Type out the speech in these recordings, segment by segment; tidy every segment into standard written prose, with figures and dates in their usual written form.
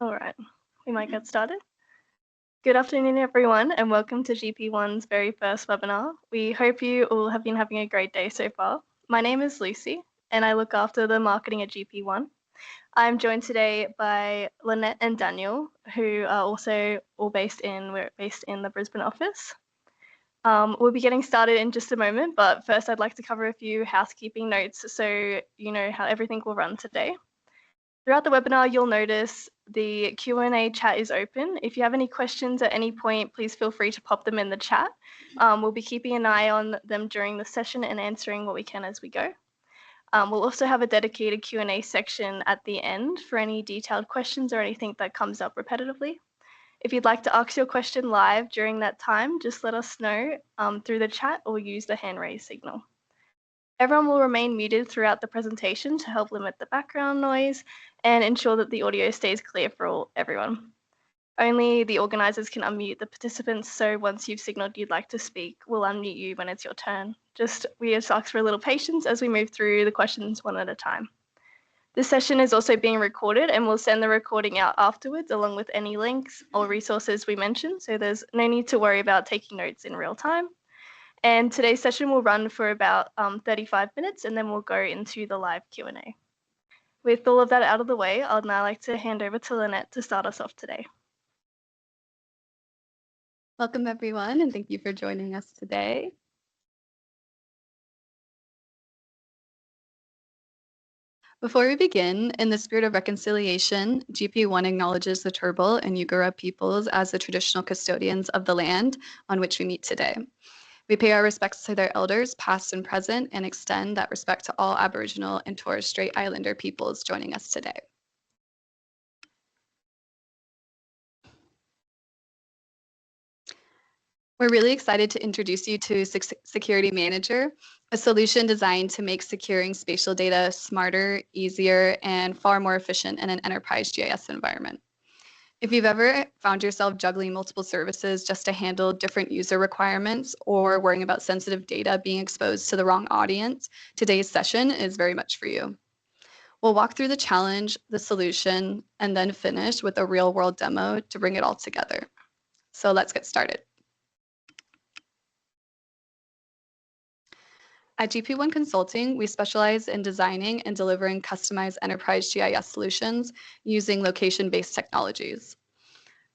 All right, we might get started. Good afternoon, everyone, and welcome to GP1's very first webinar. We hope you all have been having a great day so far. My name is Lucy, and I look after the marketing at GP1. I'm joined today by Lynette and Daniel, who are also all we're based in the Brisbane office. We'll be getting started in just a moment, but first I'd like to cover a few housekeeping notes so you know how everything will run today. Throughout the webinar, you'll notice the Q&A chat is open. If you have any questions at any point, please feel free to pop them in the chat. We'll be keeping an eye on them during the session and answering what we can as we go. We'll also have a dedicated Q&A section at the end for any detailed questions or anything that comes up repetitively. If you'd like to ask your question live during that time, just let us know through the chat or use the hand raise signal. Everyone will remain muted throughout the presentation to help limit the background noise and ensure that the audio stays clear for everyone. Only the organisers can unmute the participants, so once you've signalled you'd like to speak, we'll unmute you when it's your turn. We just ask for a little patience as we move through the questions one at a time. This session is also being recorded and we'll send the recording out afterwards along with any links or resources we mentioned, so there's no need to worry about taking notes in real time. And today's session will run for about 35 minutes and then we'll go into the live Q&A. With all of that out of the way, I'd now like to hand over to Lynette to start us off today. Welcome everyone, and thank you for joining us today. Before we begin, in the spirit of reconciliation, GP1 acknowledges the Turrbal and Yugara peoples as the traditional custodians of the land on which we meet today. We pay our respects to their elders, past and present, and extend that respect to all Aboriginal and Torres Strait Islander peoples joining us today. We're really excited to introduce you to Security Manager, a solution designed to make securing spatial data smarter, easier, and far more efficient in an enterprise GIS environment. If you've ever found yourself juggling multiple services just to handle different user requirements or worrying about sensitive data being exposed to the wrong audience, today's session is very much for you. We'll walk through the challenge, the solution, and then finish with a real-world demo to bring it all together. So let's get started. At GP1 Consulting, we specialize in designing and delivering customized enterprise GIS solutions using location-based technologies.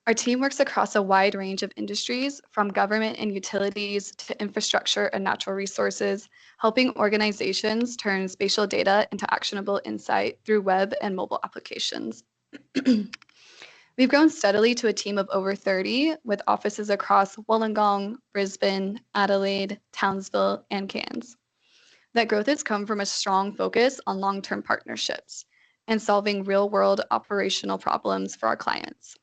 Our team works across a wide range of industries, from government and utilities to infrastructure and natural resources, helping organizations turn spatial data into actionable insight through web and mobile applications. We've grown steadily to a team of over 30, with offices across Wollongong, Brisbane, Adelaide, Townsville, and Cairns. That growth has come from a strong focus on long-term partnerships and solving real-world operational problems for our clients.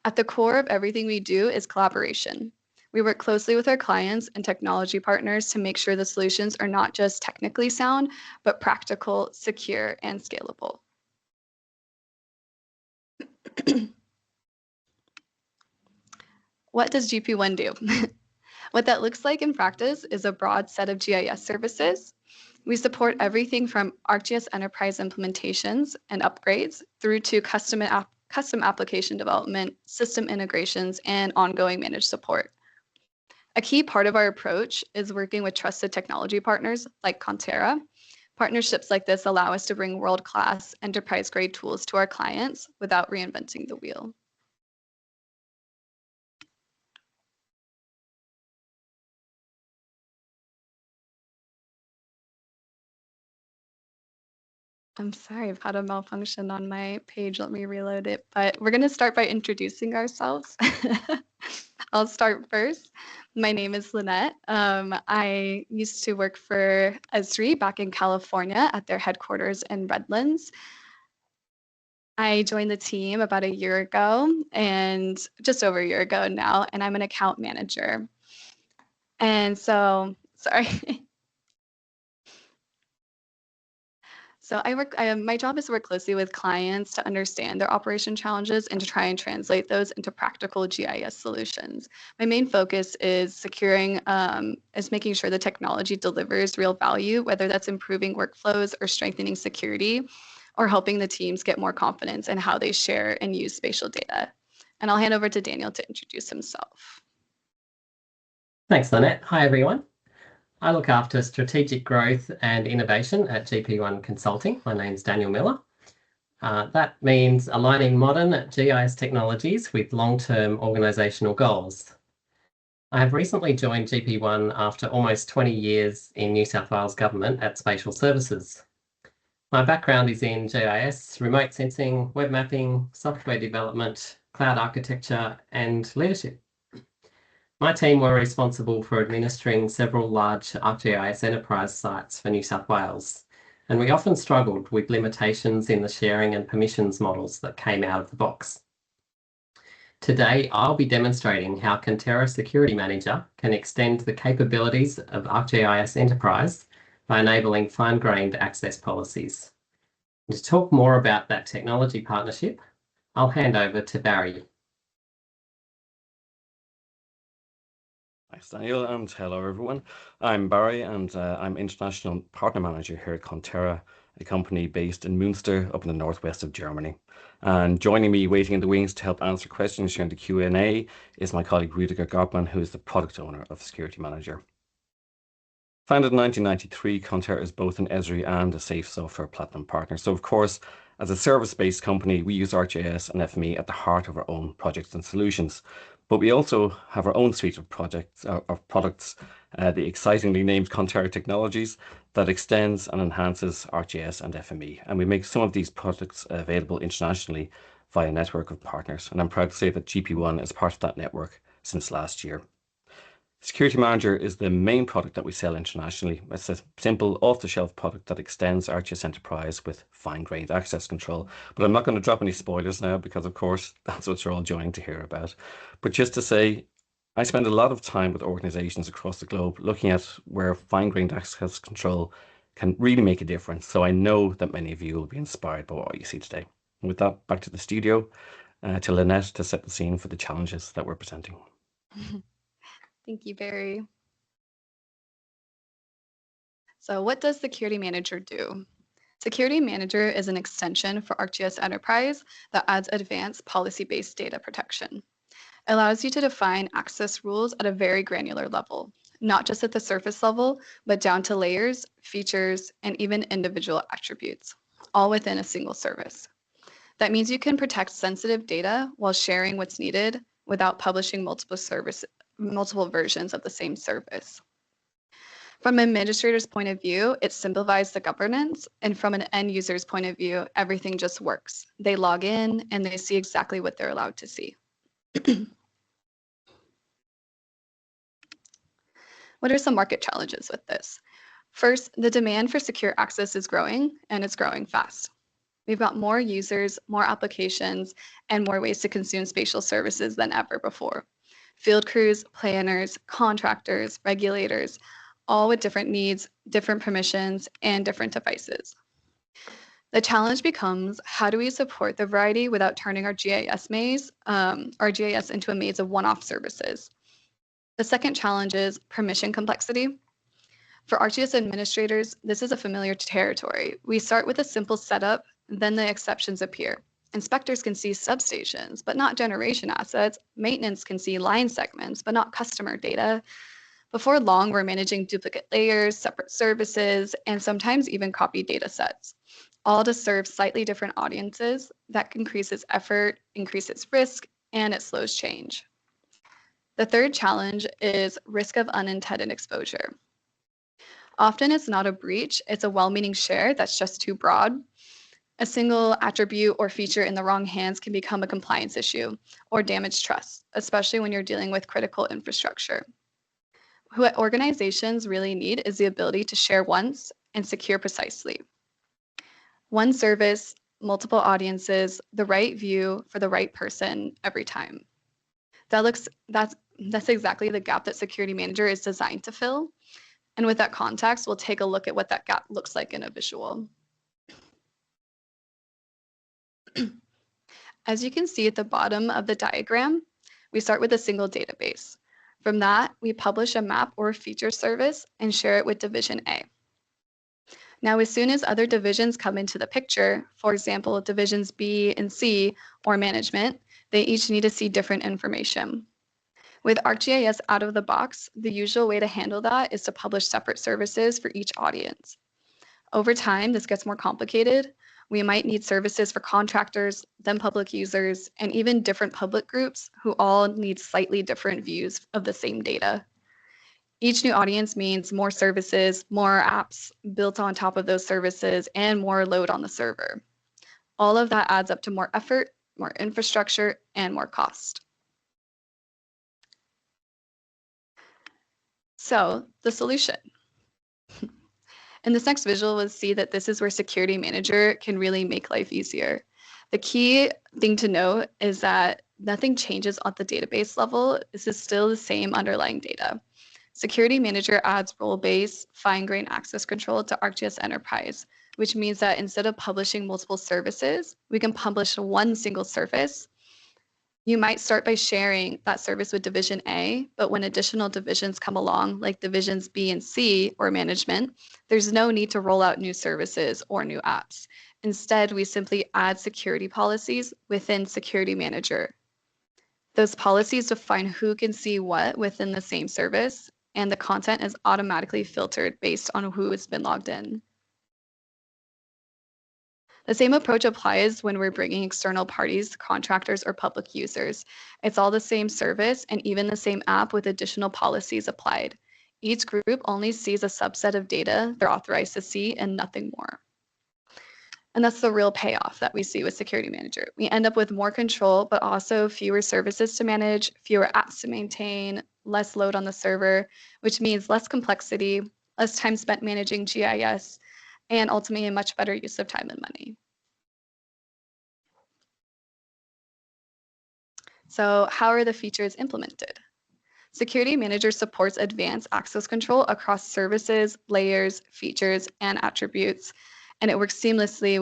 At the core of everything we do is collaboration. We work closely with our clients and technology partners to make sure the solutions are not just technically sound, but practical, secure, and scalable. What does GP1 do? What that looks like in practice is a broad set of GIS services. We support everything from ArcGIS Enterprise implementations and upgrades through to custom application development, system integrations, and ongoing managed support. A key part of our approach is working with trusted technology partners like Terra. Partnerships like this allow us to bring world-class enterprise-grade tools to our clients without reinventing the wheel. I'm sorry, I've had a malfunction on my page. Let me reload it. But we're going to start by introducing ourselves. I'll start first. My name is Lynette. I used to work for Esri back in California at their headquarters in Redlands. I joined the team about a year ago, and just over a year ago now, and I'm an account manager. And so, sorry. So my job is to work closely with clients to understand their operation challenges and to try and translate those into practical GIS solutions. My main focus is making sure the technology delivers real value, whether that's improving workflows or strengthening security, or helping the teams get more confidence in how they share and use spatial data. And I'll hand over to Daniel to introduce himself. Thanks, Lynette. Hi, everyone. I look after strategic growth and innovation at GP1 Consulting. My name's Daniel Miller. That means aligning modern GIS technologies with long-term organisational goals. I have recently joined GP1 after almost 20 years in New South Wales Government at Spatial Services. My background is in GIS, remote sensing, web mapping, software development, cloud architecture, and leadership. My team were responsible for administering several large ArcGIS Enterprise sites for New South Wales, and we often struggled with limitations in the sharing and permissions models that came out of the box. Today, I'll be demonstrating how Terra Security Manager can extend the capabilities of ArcGIS Enterprise by enabling fine-grained access policies. And to talk more about that technology partnership, I'll hand over to Barry. Thanks, Daniel, and hello, everyone. I'm Barry, and I'm International Partner Manager here at Terra, a company based in Münster, up in the northwest of Germany. And joining me, waiting in the wings to help answer questions during the Q&A, is my colleague Rüdiger Gartmann, who is the product owner of Security Manager. Founded in 1993, Terra is both an Esri and a safe software platinum partner. So, of course, as a service-based company, we use ArcGIS and FME at the heart of our own projects and solutions. But we also have our own suite of products, the excitingly named Terra Technologies, that extends and enhances ArcGIS and FME. And we make some of these products available internationally via a network of partners. And I'm proud to say that GP1 is part of that network since last year. Security Manager is the main product that we sell internationally. It's a simple off-the-shelf product that extends ArcGIS Enterprise with fine-grained access control. But I'm not going to drop any spoilers now because, of course, that's what you're all joining to hear about. But just to say, I spend a lot of time with organizations across the globe looking at where fine-grained access control can really make a difference. So I know that many of you will be inspired by what you see today. And with that, back to the studio, to Lynette to set the scene for the challenges that we're presenting. Thank you, Barry. So what does Security Manager do? Security Manager is an extension for ArcGIS Enterprise that adds advanced policy-based data protection. It allows you to define access rules at a very granular level, not just at the surface level, but down to layers, features, and even individual attributes, all within a single service. That means you can protect sensitive data while sharing what's needed without publishing multiple versions of the same service. From an administrator's point of view, it simplifies the governance, and from an end user's point of view, everything just works. They log in and they see exactly what they're allowed to see. What are some market challenges with this? First, the demand for secure access is growing, and it's growing fast. We've got more users, more applications, and more ways to consume spatial services than ever before. Field crews, planners, contractors, regulators, all with different needs, different permissions, and different devices. The challenge becomes, how do we support the variety without turning our GIS into a maze of one-off services? The second challenge is permission complexity. For ArcGIS administrators, this is a familiar territory. We start with a simple setup, then the exceptions appear. Inspectors can see substations, but not generation assets. Maintenance can see line segments, but not customer data. Before long, we're managing duplicate layers, separate services, and sometimes even copied data sets, all to serve slightly different audiences. That increases effort, increases risk, and it slows change. The third challenge is risk of unintended exposure. Often it's not a breach, it's a well-meaning share that's just too broad. A single attribute or feature in the wrong hands can become a compliance issue or damage trust, especially when you're dealing with critical infrastructure. What organizations really need is the ability to share once and secure precisely. One service, multiple audiences, the right view for the right person every time. That's exactly the gap that Security Manager is designed to fill. And with that context, we'll take a look at what that gap looks like in a visual. As you can see at the bottom of the diagram, we start with a single database. From that, we publish a map or a feature service and share it with Division A. Now, as soon as other divisions come into the picture, for example, divisions B and C or management, they each need to see different information. With ArcGIS out of the box, the usual way to handle that is to publish separate services for each audience. Over time, this gets more complicated. We might need services for contractors, then public users, and even different public groups who all need slightly different views of the same data. Each new audience means more services, more apps built on top of those services, and more load on the server. All of that adds up to more effort, more infrastructure, and more cost. So the solution. In this next visual, we'll see that this is where Security Manager can really make life easier. The key thing to note is that nothing changes at the database level. This is still the same underlying data. Security Manager adds role-based, fine-grained access control to ArcGIS Enterprise, which means that instead of publishing multiple services, we can publish one single service. You might start by sharing that service with Division A, but when additional divisions come along, like Divisions B and C or management, there's no need to roll out new services or new apps. Instead, we simply add security policies within Security Manager. Those policies define who can see what within the same service, and the content is automatically filtered based on who has been logged in. The same approach applies when we're bringing external parties, contractors, or public users. It's all the same service and even the same app with additional policies applied. Each group only sees a subset of data they're authorized to see and nothing more. And that's the real payoff that we see with Security Manager. We end up with more control, but also fewer services to manage, fewer apps to maintain, less load on the server, which means less complexity, less time spent managing GIS, and ultimately a much better use of time and money. So how are the features implemented? Security Manager supports advanced access control across services, layers, features, and attributes, and it works seamlessly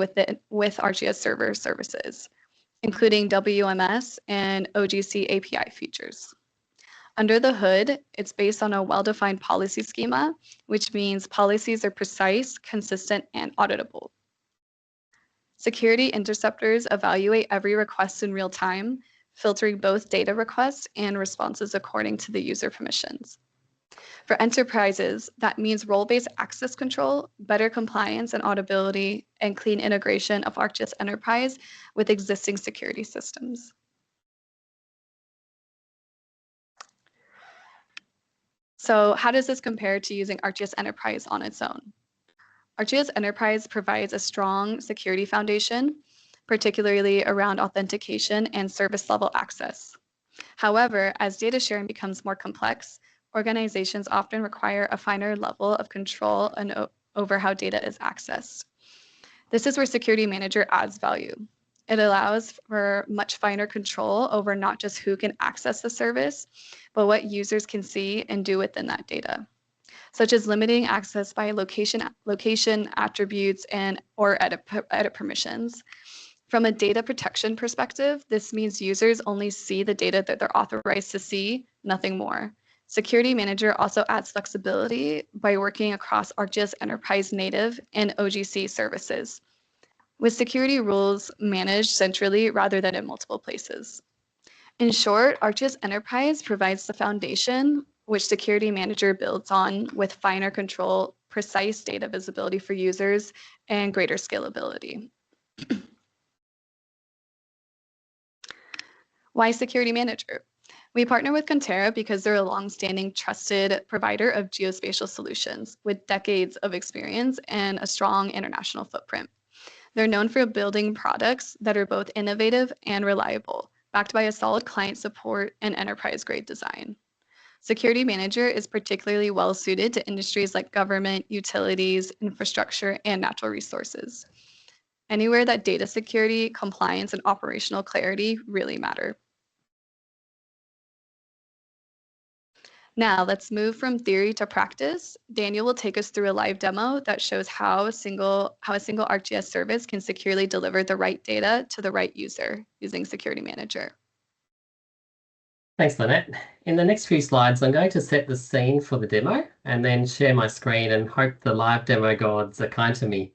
with ArcGIS Server services, including WMS and OGC API features. Under the hood, it's based on a well-defined policy schema, which means policies are precise, consistent, and auditable. Security interceptors evaluate every request in real time, filtering both data requests and responses according to the user permissions. For enterprises, that means role-based access control, better compliance and auditability, and clean integration of ArcGIS Enterprise with existing security systems. So how does this compare to using ArcGIS Enterprise on its own? ArcGIS Enterprise provides a strong security foundation, particularly around authentication and service level access. However, as data sharing becomes more complex, organizations often require a finer level of control over how data is accessed. This is where Security Manager adds value. It allows for much finer control over not just who can access the service, but what users can see and do within that data, such as limiting access by location attributes, or edit permissions. From a data protection perspective, this means users only see the data that they're authorized to see, nothing more. Security Manager also adds flexibility by working across ArcGIS Enterprise native and OGC services, with security rules managed centrally rather than in multiple places. In short, ArcGIS Enterprise provides the foundation which Security Manager builds on, with finer control, precise data visibility for users, and greater scalability. Why Security Manager? We partner with Terra because they're a long-standing trusted provider of geospatial solutions with decades of experience and a strong international footprint. They're known for building products that are both innovative and reliable, backed by a solid client support and enterprise-grade design. Security Manager is particularly well suited to industries like government, utilities, infrastructure, and natural resources. Anywhere that data security, compliance, and operational clarity really matter. Now let's move from theory to practice. Daniel will take us through a live demo that shows how a single ArcGIS service can securely deliver the right data to the right user using Security Manager. Thanks, Lynette. In the next few slides, I'm going to set the scene for the demo and then share my screen and hope the live demo gods are kind to me.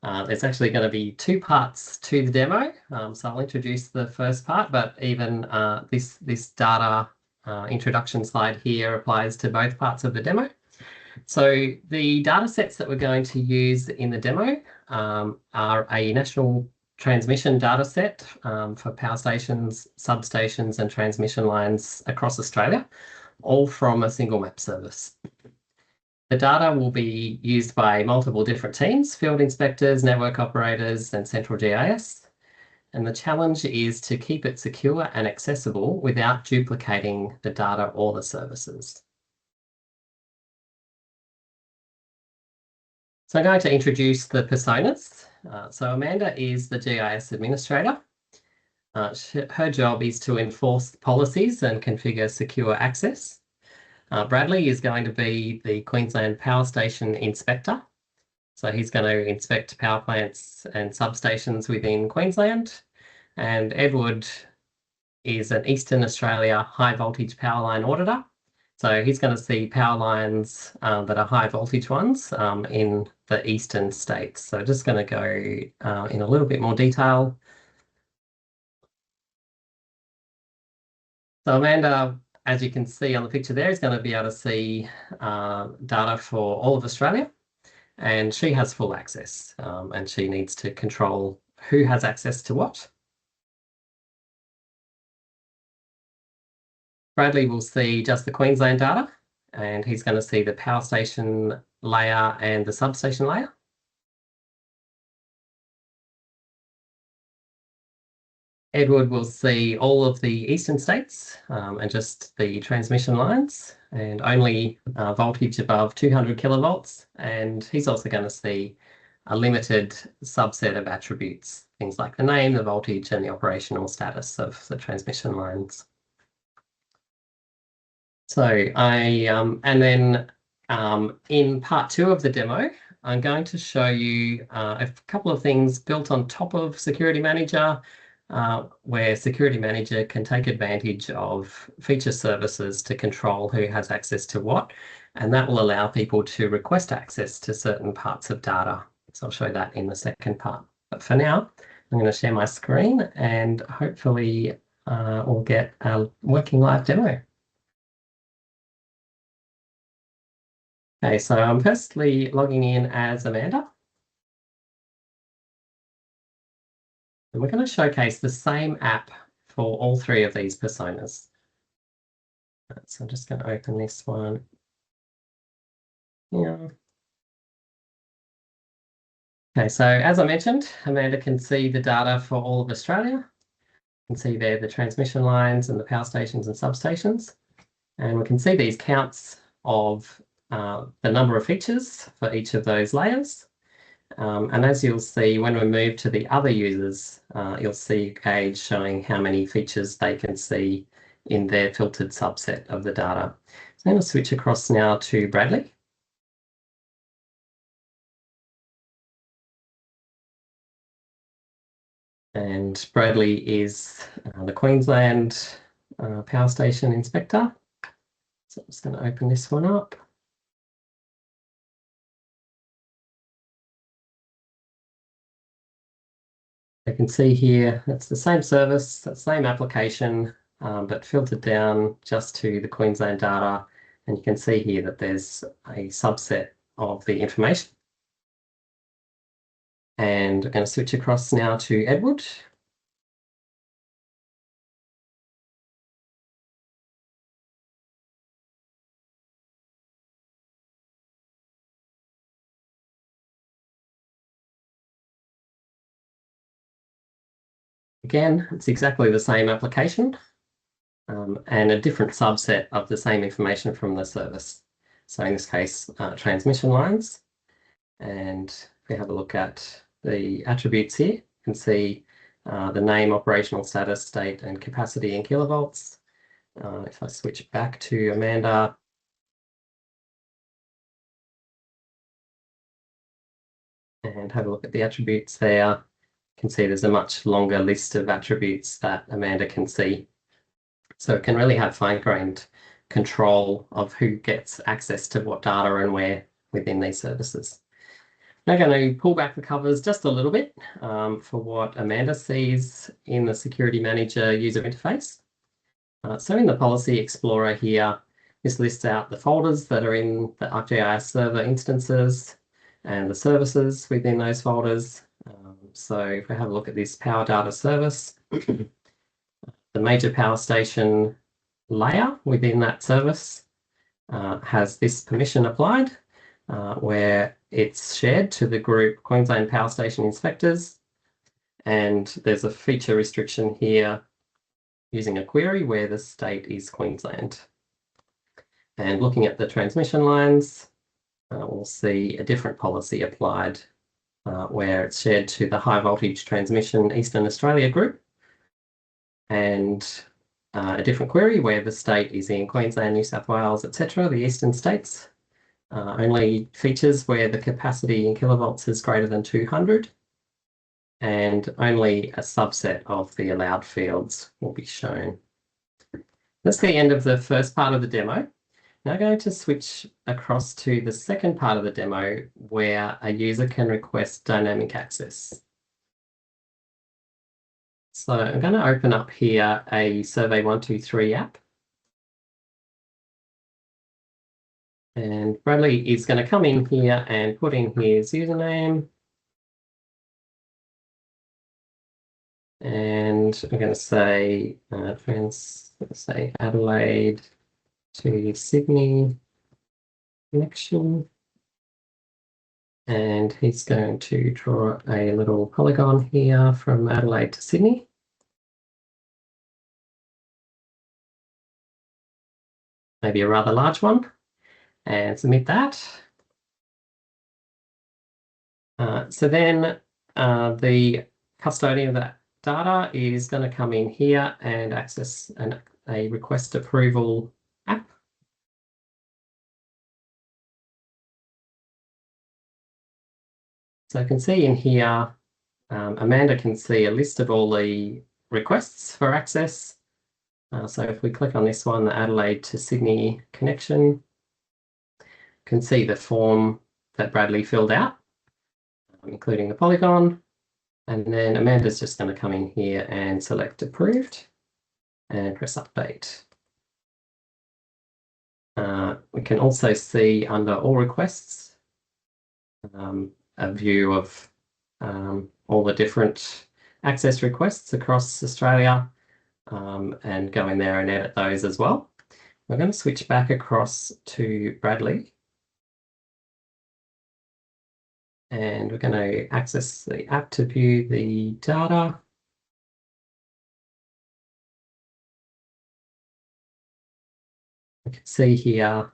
There's actually going to be 2 parts to the demo, so I'll introduce the first part, but even this data introduction slide here applies to both parts of the demo. So the data sets that we're going to use in the demo are a national transmission data set for power stations, substations and transmission lines across Australia, all from a single map service. The data will be used by multiple different teams, field inspectors, network operators and central GIS. And the challenge is to keep it secure and accessible without duplicating the data or the services. So I'm going to introduce the personas. So Amanda is the GIS administrator. Her job is to enforce policies and configure secure access. Bradley is going to be the Queensland Power Station Inspector. So he's going to inspect power plants and substations within Queensland. And Edward is an Eastern Australia high voltage power line auditor. So he's going to see power lines that are high voltage ones in the eastern states. So just going to go in a little bit more detail. So Amanda, as you can see on the picture there, is going to be able to see data for all of Australia, and she has full access and she needs to control who has access to what. Bradley will see just the Queensland data, and he's going to see the power station layer and the substation layer. Edward will see all of the eastern states and just the transmission lines and only voltage above 200 kilovolts. And he's also going to see a limited subset of attributes, things like the name, the voltage and the operational status of the transmission lines. So and then in part 2 of the demo, I'm going to show you a couple of things built on top of Security Manager, where Security Manager can take advantage of feature services to control who has access to what, and that will allow people to request access to certain parts of data. So I'll show that in the second part. But for now, I'm going to share my screen and hopefully we'll get a working live demo. Okay, so I'm firstly logging in as Amanda. And we're going to showcase the same app for all 3 of these personas. So I'm just going to open this one. Yeah. Okay, so as I mentioned, Amanda can see the data for all of Australia. You can see there the transmission lines and the power stations and substations. And we can see these counts of the number of features for each of those layers. And as you'll see, when we move to the other users, you'll see a page showing how many features they can see in their filtered subset of the data. So I'm going to switch across now to Bradley. And Bradley is the Queensland Power Station Inspector. So I'm just going to open this one up. You can see here, it's the same service, the same application, but filtered down just to the Queensland data. And you can see here that there's a subset of the information. And I'm going to switch across now to Edward. Again, it's exactly the same application and a different subset of the same information from the service. So in this case, transmission lines. And if we have a look at the attributes here, you can see the name, operational status, state, and capacity in kilovolts. If I switch back to Amanda, and have a look at the attributes there, you can see there's a much longer list of attributes that Amanda can see. So it can really have fine-grained control of who gets access to what data and where within these services. Now I'm going to pull back the covers just a little bit for what Amanda sees in the Security Manager user interface. So in the Policy Explorer here, this lists out the folders that are in the ArcGIS server instances and the services within those folders. So if we have a look at this Power Data Service, the major power station layer within that service has this permission applied, where it's shared to the group Queensland Power Station Inspectors. And there's a feature restriction here using a query where the state is Queensland. And looking at the transmission lines, we'll see a different policy applied where it's shared to the High Voltage Transmission Eastern Australia group, and a different query where the state is in Queensland, New South Wales, etc., the eastern states. Only features where the capacity in kilovolts is greater than 200, and only a subset of the allowed fields will be shown. That's the end of the first part of the demo. Now I'm going to switch across to the second part of the demo where a user can request dynamic access. So I'm going to open up here a Survey 123 app. And Bradley is going to come in here and put in his username. And I'm going to say, Adelaide to Sydney connection. And he's going to draw a little polygon here from Adelaide to Sydney. Maybe a rather large one, and submit that. So then the custodian of that data is going to come in here and access a request approval app. So I can see in here, Amanda can see a list of all the requests for access. So if we click on this one, the Adelaide to Sydney connection, you can see the form that Bradley filled out, including the polygon. And then Amanda's just going to come in here and select approved and press update. We can also see under all requests a view of all the different access requests across Australia, and go in there and edit those as well. We're going to switch back across to Bradley. And we're going to access the app to view the data. You can see here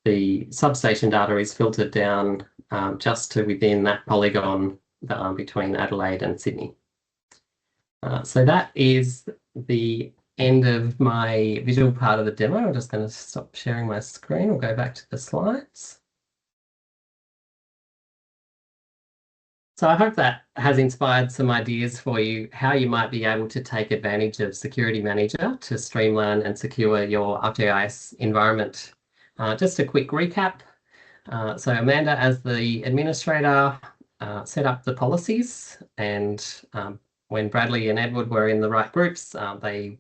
the substation data is filtered down just to within that polygon between Adelaide and Sydney. So that is the end of my visual part of the demo. I'm just going to stop sharing my screen. We'll go back to the slides. So I hope that has inspired some ideas for you how you might be able to take advantage of Security Manager to streamline and secure your ArcGIS environment. Just a quick recap. So Amanda, as the administrator, set up the policies, and when Bradley and Edward were in the right groups, the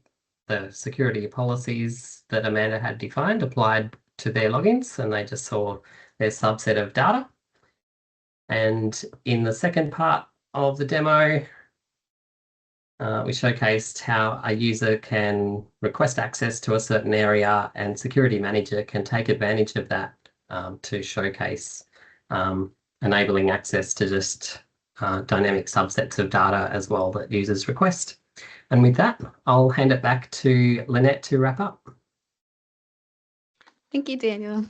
security policies that Amanda had defined applied to their logins, and they just saw their subset of data. And in the second part of the demo, we showcased how a user can request access to a certain area, and Security Manager can take advantage of that to showcase enabling access to just dynamic subsets of data as well that users request. And with that, I'll hand it back to Lynette to wrap up. Thank you, Daniel.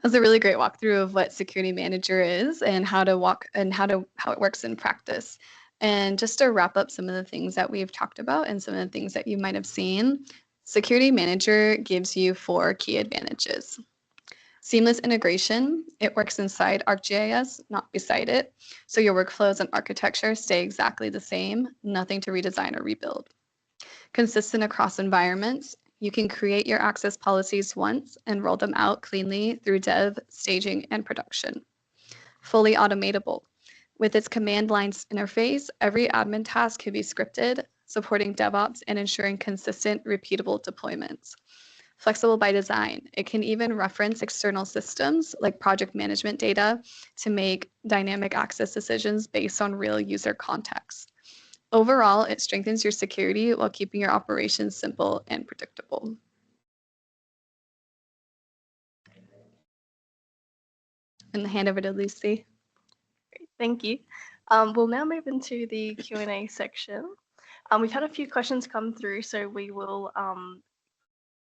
That was a really great walkthrough of what Security Manager is and how it works in practice. And just to wrap up some of the things that we've talked about and some of the things that you might have seen, Security Manager gives you 4 key advantages. Seamless integration, it works inside ArcGIS, not beside it. So your workflows and architecture stay exactly the same, nothing to redesign or rebuild. Consistent across environments, you can create your access policies once and roll them out cleanly through dev, staging, and production. Fully automatable. With its command lines interface, every admin task can be scripted, supporting DevOps and ensuring consistent, repeatable deployments. Flexible by design, it can even reference external systems like project management data to make dynamic access decisions based on real user context. Overall, it strengthens your security while keeping your operations simple and predictable. And hand over to Lucy. Great, thank you. We'll now move into the Q&A section. We've had a few questions come through, so we will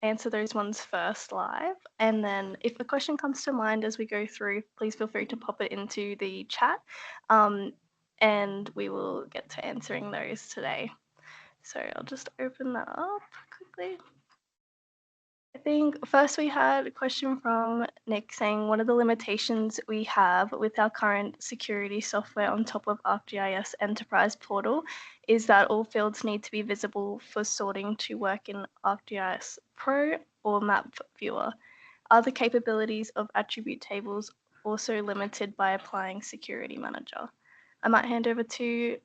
answer those ones first live. And then if a question comes to mind as we go through, please feel free to pop it into the chat, and we will get to answering those today. So I'll just open that up quickly. I think first we had a question from Nick saying, what are the limitations we have with our current security software on top of ArcGIS Enterprise portal is that all fields need to be visible for sorting to work in ArcGIS Pro or Map Viewer. Are the capabilities of attribute tables also limited by applying Security Manager? I might hand over to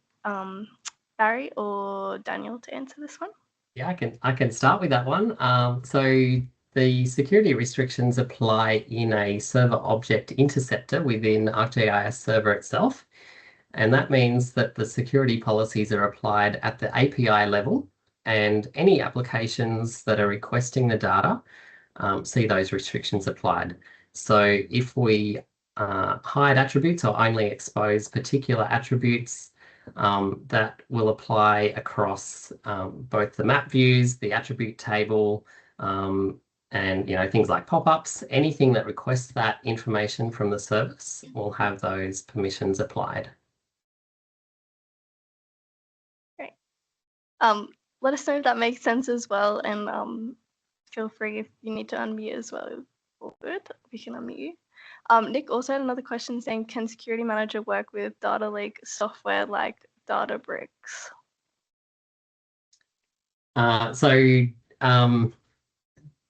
Barry or Daniel to answer this one. Yeah, I can start with that one. So the security restrictions apply in a server object interceptor within ArcGIS server itself. And that means that the security policies are applied at the API level, and any applications that are requesting the data see those restrictions applied. So if we hide attributes or only expose particular attributes, that will apply across both the map views, the attribute table, and things like pop-ups. Anything that requests that information from the service will have those permissions applied. Great. Let us know if that makes sense as well, and feel free if you need to unmute as well. All good, we can unmute you. Nick also had another question saying, can Security Manager work with data lake software like Databricks?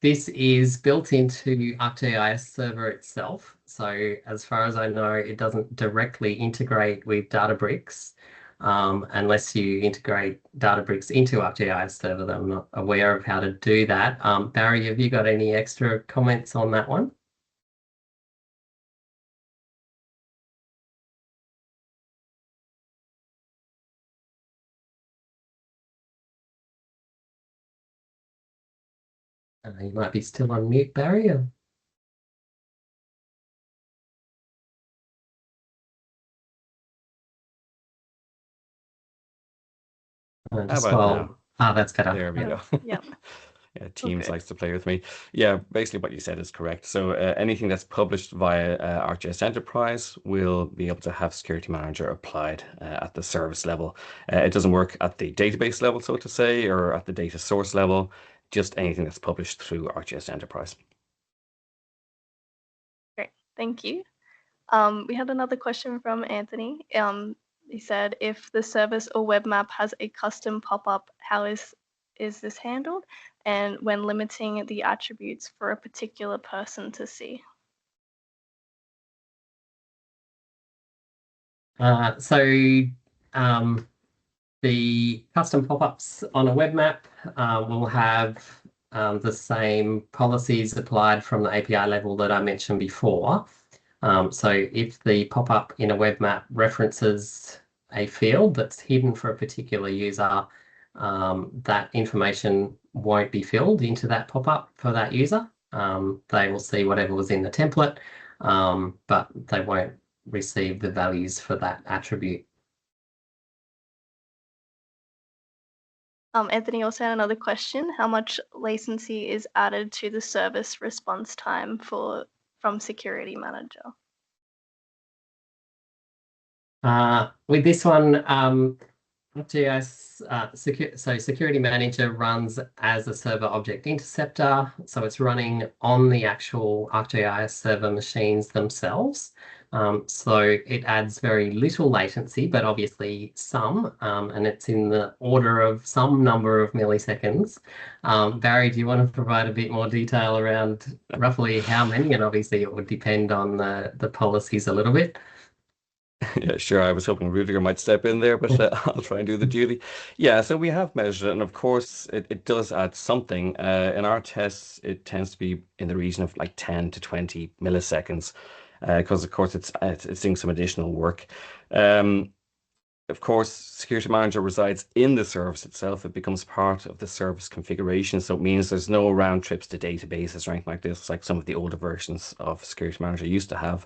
This is built into ArcGIS server itself. So as far as I know, it doesn't directly integrate with Databricks unless you integrate Databricks into ArcGIS server. I'm not aware of how to do that. Barry, have you got any extra comments on that one? You might be still on mute, Barry. How about now? That's better. There we go. Yeah. Yeah, Teams likes to play with me. Yeah, basically what you said is correct. So anything that's published via ArcGIS Enterprise will be able to have Security Manager applied at the service level. It doesn't work at the database level, so to say, or at the data source level, just anything that's published through ArcGIS Enterprise. Great, thank you. We had another question from Anthony. He said, if the service or web map has a custom pop-up, how is this handled? And when limiting the attributes for a particular person to see? The custom pop-ups on a web map will have the same policies applied from the API level that I mentioned before. So if the pop-up in a web map references a field that's hidden for a particular user, that information won't be filled into that pop-up for that user. They will see whatever was in the template, but they won't receive the values for that attribute. Anthony also had another question. How much latency is added to the service response time from Security Manager? With this one, ArcGIS Security Manager runs as a server object interceptor, so it's running on the actual ArcGIS server machines themselves. So it adds very little latency, but obviously some, and it's in the order of some number of milliseconds. Barry, do you want to provide a bit more detail around roughly how many? And obviously it would depend on the policies a little bit. Yeah, sure. I was hoping Rudiger might step in there, but I'll try and do the duty. Yeah, so we have measured it, and of course, it does add something. In our tests, it tends to be in the region of like 10 to 20 milliseconds, because of course it's doing some additional work. Of course, Security Manager resides in the service itself. It becomes part of the service configuration, so it means there's no round trips to databases or anything like this, like some of the older versions of Security Manager used to have.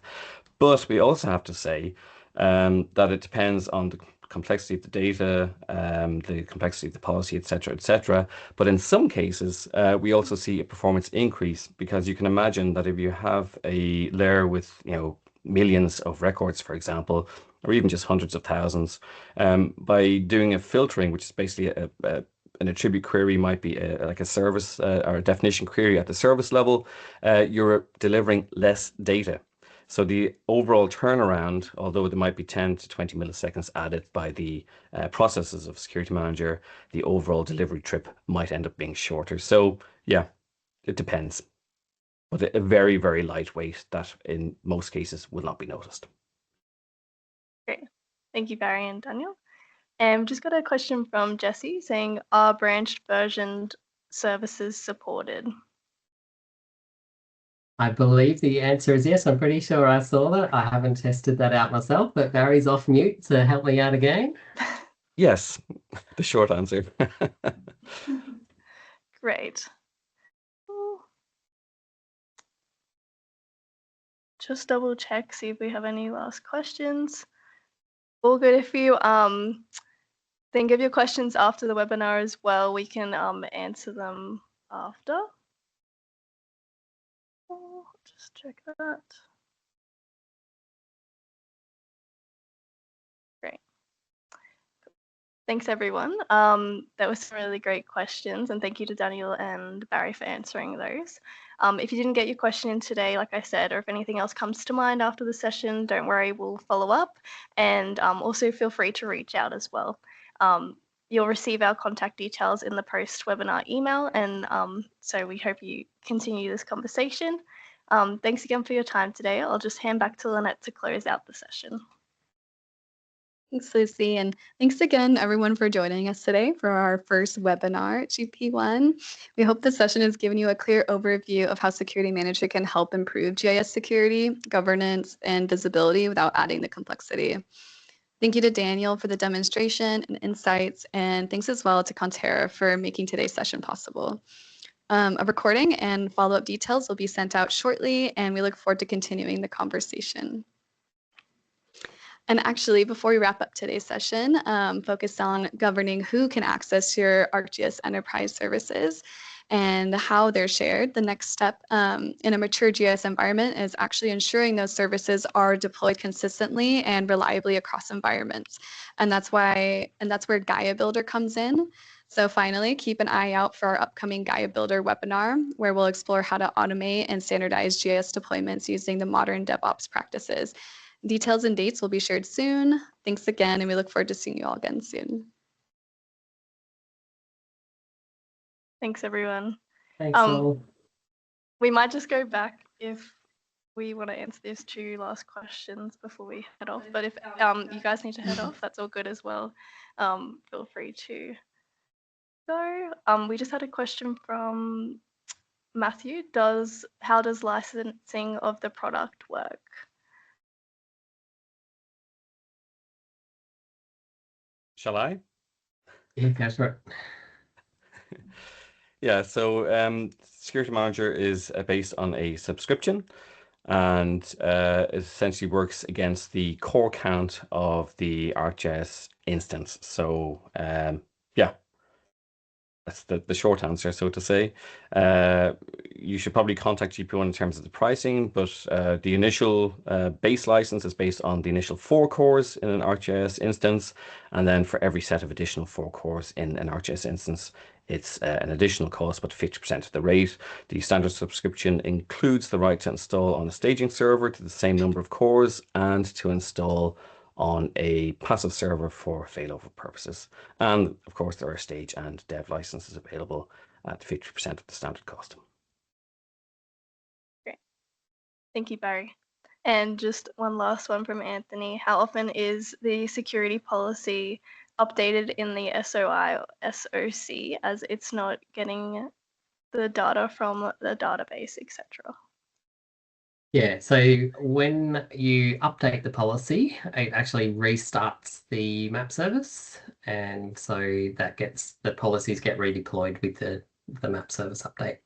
But we also have to say that it depends on the complexity of the data, the complexity of the policy, etc., etc. But in some cases, we also see a performance increase, because you can imagine that if you have a layer with, millions of records, for example, or even just hundreds of thousands, by doing a filtering, which is basically an attribute query, might be like a service or a definition query at the service level, you're delivering less data. So the overall turnaround, although there might be 10 to 20 milliseconds added by the processes of Security Manager, the overall delivery trip might end up being shorter. So yeah, it depends. But a very, very lightweight that in most cases will not be noticed. Great. Thank you, Barry and Daniel. Just got a question from Jesse saying, are branched versioned services supported? I believe the answer is yes. I'm pretty sure I saw that. I haven't tested that out myself, but Barry's off mute to help me out again. Yes, the short answer. Great. Just double check, see if we have any last questions. All good. If you think of your questions after the webinar as well, we can answer them after. Just check that. Great. Thanks, everyone. That was some really great questions, and thank you to Daniel and Barry for answering those. If you didn't get your question in today, like I said, or if anything else comes to mind after the session, don't worry, we'll follow up. And also feel free to reach out as well. You'll receive our contact details in the post-webinar email, and so we hope you continue this conversation. Thanks again for your time today. I'll just hand back to Lynette to close out the session. Thanks, Lucy, and thanks again, everyone, for joining us today for our first webinar at GP1. We hope this session has given you a clear overview of how Security Manager can help improve GIS security, governance, and visibility without adding the complexity. Thank you to Daniel for the demonstration and insights, and thanks as well to Conterra for making today's session possible. A recording and follow-up details will be sent out shortly, and we look forward to continuing the conversation. And actually, before we wrap up today's session, focus on governing who can access your ArcGIS Enterprise services and how they're shared. The next step in a mature GIS environment is actually ensuring those services are deployed consistently and reliably across environments. And that's where Gaia Builder comes in. So finally, keep an eye out for our upcoming Gaia Builder webinar, where we'll explore how to automate and standardize GIS deployments using the modern DevOps practices. Details and dates will be shared soon. Thanks again, and we look forward to seeing you all again soon. Thanks, everyone. Thanks all. We might just go back if we want to answer these two last questions before we head off. But if you guys need to head off, that's all good as well. Feel free to go. We just had a question from Matthew. How does licensing of the product work? Shall I? Yeah, that's right. Yeah, so Security Manager is based on a subscription, and it essentially works against the core count of the ArcGIS instance. So yeah, that's the short answer, so to say. you should probably contact GP1 in terms of the pricing, but the initial base license is based on the initial 4 cores in an ArcGIS instance, and then for every set of additional 4 cores in an ArcGIS instance, it's an additional cost, but 50% of the rate. The standard subscription includes the right to install on a staging server to the same number of cores and to install on a passive server for failover purposes. And of course, there are stage and dev licenses available at 50% of the standard cost. Great. Thank you, Barry. And just one last one from Anthony. How often is the security policy updated in the SOI or SOC, as it's not getting the data from the database, etc.? Yeah, so when you update the policy, it actually restarts the map service, and so that gets the policies get redeployed with the map service update.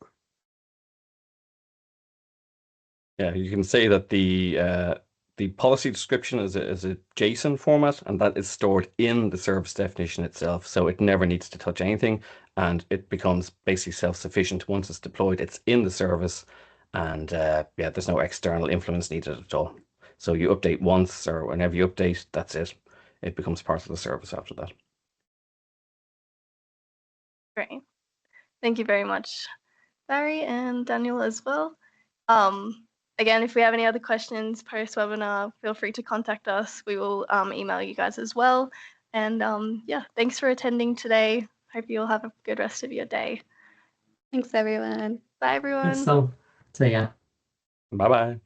Yeah, you can say that the policy description is a JSON format, and that is stored in the service definition itself, so it never needs to touch anything, and it becomes basically self-sufficient once it's deployed. It's in the service, and yeah, there's no external influence needed at all. So you update once, or whenever you update, that's it. It becomes part of the service after that. Great. Thank you very much, Barry and Daniel as well. Again, if we have any other questions post-webinar, feel free to contact us. We will email you guys as well. And yeah, thanks for attending today. Hope you all have a good rest of your day. Thanks, everyone. Bye, everyone. So, see ya. Bye-bye.